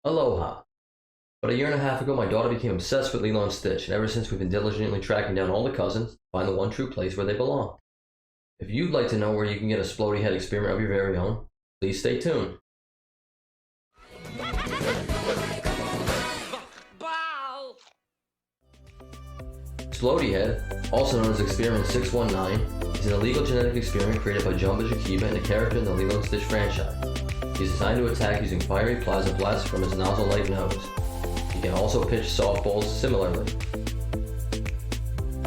Aloha. About a year and a half ago, my daughter became obsessed with Lilo and Stitch, and ever since we've been diligently tracking down all the cousins to find the one true place where they belong. If you'd like to know where you can get a Splodyhead experiment of your very own, please stay tuned. Splodyhead, also known as Experiment 619, is an illegal genetic experiment created by Jumbo Jakiba and a character in the Lilo and Stitch franchise. He is designed to attack using fiery plasma blasts from his nozzle-like nose. He can also pitch softballs similarly.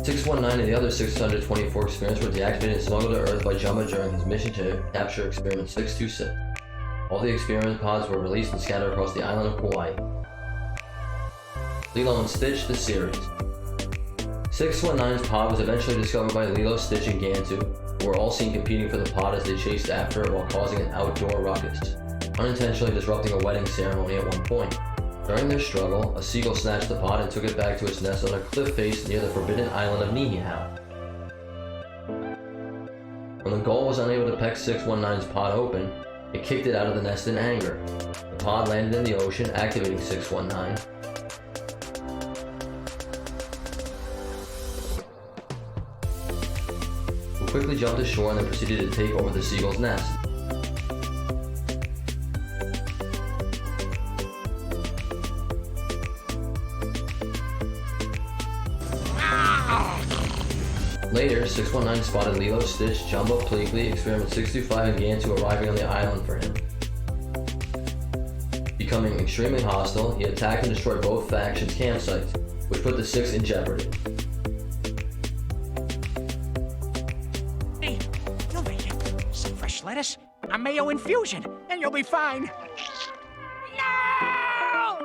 619 and the other 624 experiments were deactivated and smuggled to Earth by Jumbo during his mission to capture Experiment 626. All the experiment pods were released and scattered across the island of Kauai. Lilo and Stitch, the series. 619's pod was eventually discovered by Lilo, Stitch, and Gantu, who were all seen competing for the pod as they chased after it while causing an outdoor ruckus, unintentionally disrupting a wedding ceremony at one point. During their struggle, a seagull snatched the pod and took it back to its nest on a cliff face near the forbidden island of Niihau. When the gull was unable to peck 619's pod open, it kicked it out of the nest in anger. The pod landed in the ocean, activating 619. Who quickly jumped ashore and then proceeded to take over the seagull's nest. Later, 619 spotted Lilo, Stitch, Jumbo, Pleakley, Experiment 625, and Gantu arriving on the island for him. Becoming extremely hostile, he attacked and destroyed both factions' campsites, which put the Six in jeopardy. Hey, you'll make it. Some fresh lettuce, a mayo infusion, and you'll be fine. No!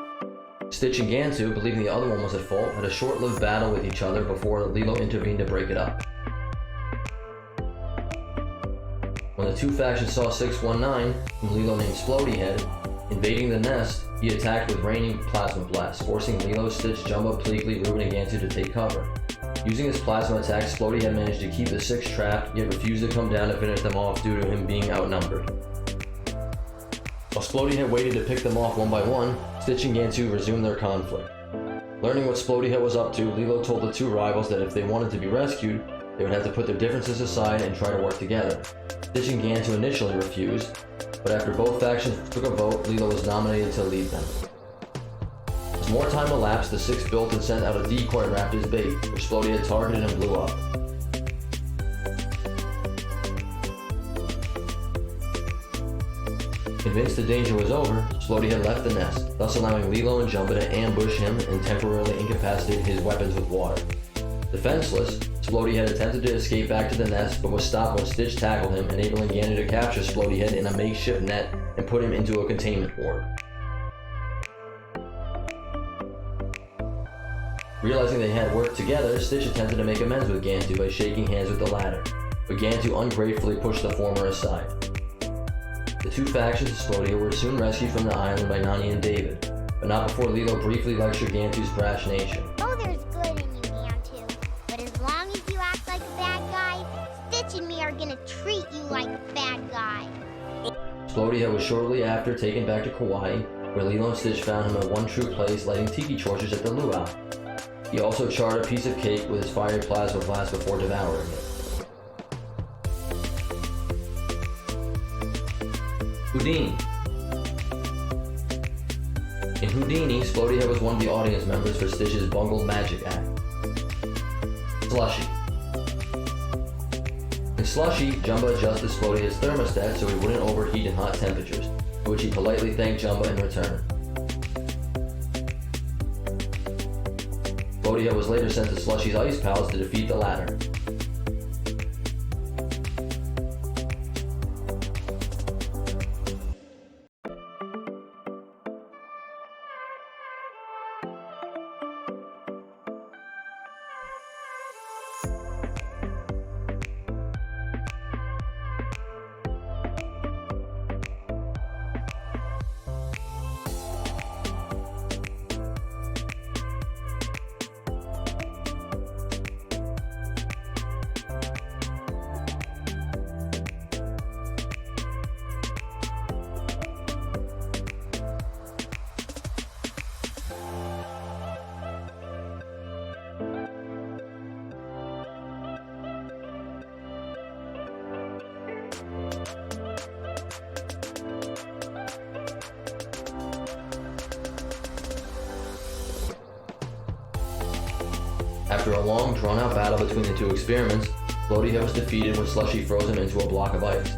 Stitch and Gantu, believing the other one was at fault, had a short-lived battle with each other before Lilo intervened to break it up. When the two factions saw 619, whom Lilo named Splodyhead, invading the nest, he attacked with raining plasma blasts, forcing Lilo, Stitch, Jumbo, Pleakley, Reuben, and Gantu to take cover. Using his plasma attack, Splodyhead managed to keep the Six trapped, yet refused to come down to finish them off due to him being outnumbered. While Splodyhead waited to pick them off one by one, Stitch and Gantu resumed their conflict. Learning what Splodyhead was up to, Lilo told the two rivals that if they wanted to be rescued, they would have to put their differences aside and try to work together. Stitch and Gantu initially refused, but after both factions took a vote, Lilo was nominated to lead them. As more time elapsed, the Six built and sent out a decoy wrapped as bait, which Splodyhead targeted and blew up. Convinced the danger was over, Splodyhead left the nest, thus allowing Lilo and Jumbo to ambush him and temporarily incapacitate his weapons with water. Defenseless, Splodyhead attempted to escape back to the nest, but was stopped when Stitch tackled him, enabling Gantu to capture Splodyhead in a makeshift net and put him into a containment ward. Realizing they had worked together, Stitch attempted to make amends with Gantu by shaking hands with the latter, but Gantu ungratefully pushed the former aside. The two factions of Splodyhead were soon rescued from the island by Nani and David, but not before Lilo briefly lectured Gantu's brash nation. Oh, there's good in you, Gantu. But as long as you act like a bad guy, Stitch and me are gonna treat you like a bad guy. Splodyhead was shortly after taken back to Kauai, where Lilo and Stitch found him at one true place lighting tiki torches at the luau. He also charred a piece of cake with his fiery plasma blast before devouring it. Houdini. In Houdini, Splodyhead was one of the audience members for Stitch's bungled magic act. Slushy. In Slushy, Jumbo adjusted Splodyhead's thermostat so he wouldn't overheat in hot temperatures, for which he politely thanked Jumbo in return. Splodyhead was later sent to Slushy's ice palace to defeat the latter. After a long, drawn-out battle between the two experiments, Splodyhead was defeated when Slushy froze him into a block of ice.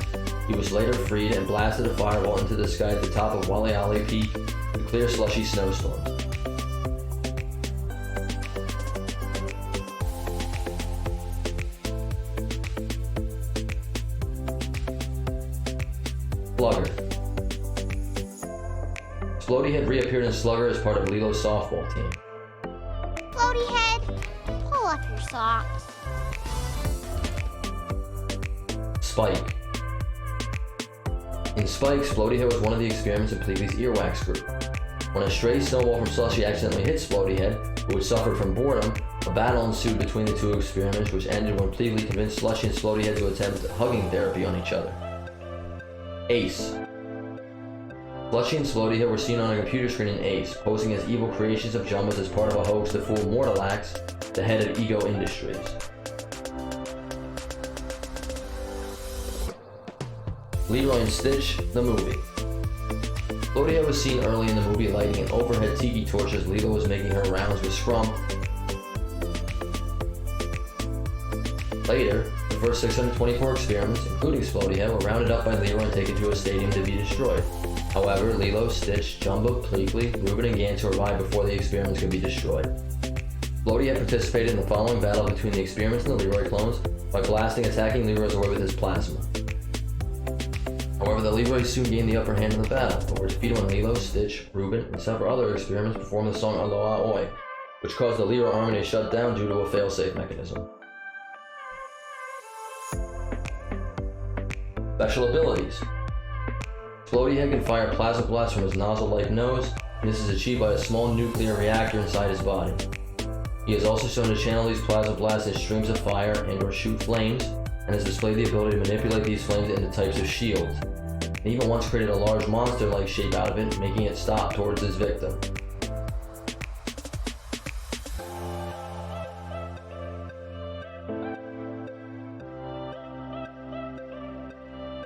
He was later freed and blasted a fireball into the sky at the top of Wally Alley Peak to clear Slushy snowstorms. Slugger. Splodyhead reappeared in Slugger as part of Lilo's softball team. Splodyhead, pull up your socks. Spike. In Spike, Splodyhead was one of the experiments in Pleakley's earwax group. When a stray snowball from Slushy accidentally hit Splodyhead, who had suffered from boredom, a battle ensued between the two experiments, which ended when Pleakley convinced Slushy and Splodyhead to attempt hugging therapy on each other. Ace. Slushy and Splodyhead were seen on a computer screen in Ace, posing as evil creations of Jumbos as part of a hoax to fool Mortalax, the head of Ego Industries. Leroy and Stitch, the movie. Splodyhead was seen early in the movie lighting an overhead tiki torch as Lilo was making her rounds with Scrump. Later, the first 624 experiments, including Splodyhead, were rounded up by Leroy and taken to a stadium to be destroyed. However, Lilo, Stitch, Jumbo, Pleakley, Reuben, and Gantu arrived before the experiments could be destroyed. Splodyhead participated in the following battle between the experiments and the Leroy clones by attacking Leroy's orbit with his plasma. However, the Leroy soon gained the upper hand in the battle, but were defeated when Lilo, Stitch, Reuben, and several other experiments performed the song Aloha Oi, which caused the Leroy army to shut down due to a failsafe mechanism. Special abilities. Splodyhead can fire plasma blasts from his nozzle-like nose, and this is achieved by a small nuclear reactor inside his body. He is also shown to channel these plasma blasts in streams of fire and/or shoot flames, and has displayed the ability to manipulate these flames into types of shields. He even once created a large monster-like shape out of it, making it stop towards his victim.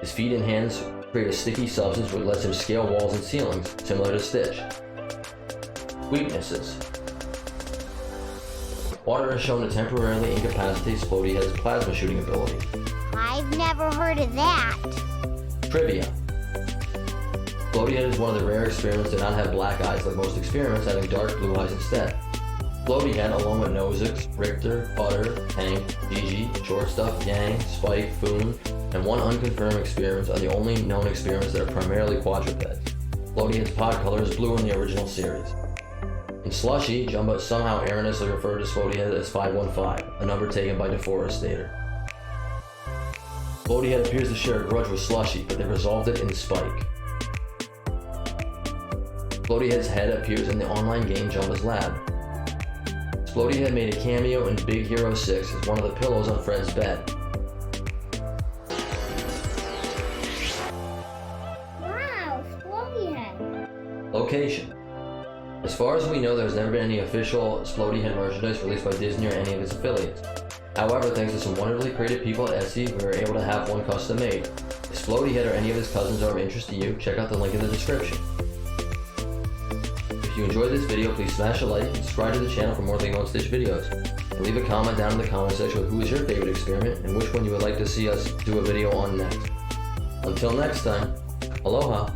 His feet and hands create a sticky substance which lets him scale walls and ceilings, similar to Stitch. Weaknesses. Water is shown to temporarily incapacitate Splodyhead's plasma shooting ability. I've never heard of that. Trivia. Splodyhead is one of the rare experiments to not have black eyes like most experiments, having dark blue eyes instead. Splodyhead, along with Nozzix, Richter, Butter, Hank, Gigi, Shortstuff, Yang, Spike, Foon, and one unconfirmed experiment are the only known experiments that are primarily quadrupeds. Splodyhead's pod color is blue in the original series. In Slushy, Jumbo somehow erroneously referred to Splodyhead as 515, a number taken by Deforestator. Splodyhead appears to share a grudge with Slushy, but they resolved it in Spike. Splodyhead's head appears in the online game Jumbo's Lab. Splodyhead made a cameo in Big Hero 6 as one of the pillows on Fred's bed. Wow, Splodyhead. Location. As far as we know, there's never been any official Splodyhead merchandise released by Disney or any of its affiliates. However, thanks to some wonderfully creative people at Etsy, we were able to have one custom made. If Splodyhead or any of his cousins are of interest to you, check out the link in the description. If you enjoyed this video, please smash a like and subscribe to the channel for more Lilo and Stitch videos. And leave a comment down in the comment section with who is your favorite experiment and which one you would like to see us do a video on next. Until next time, aloha!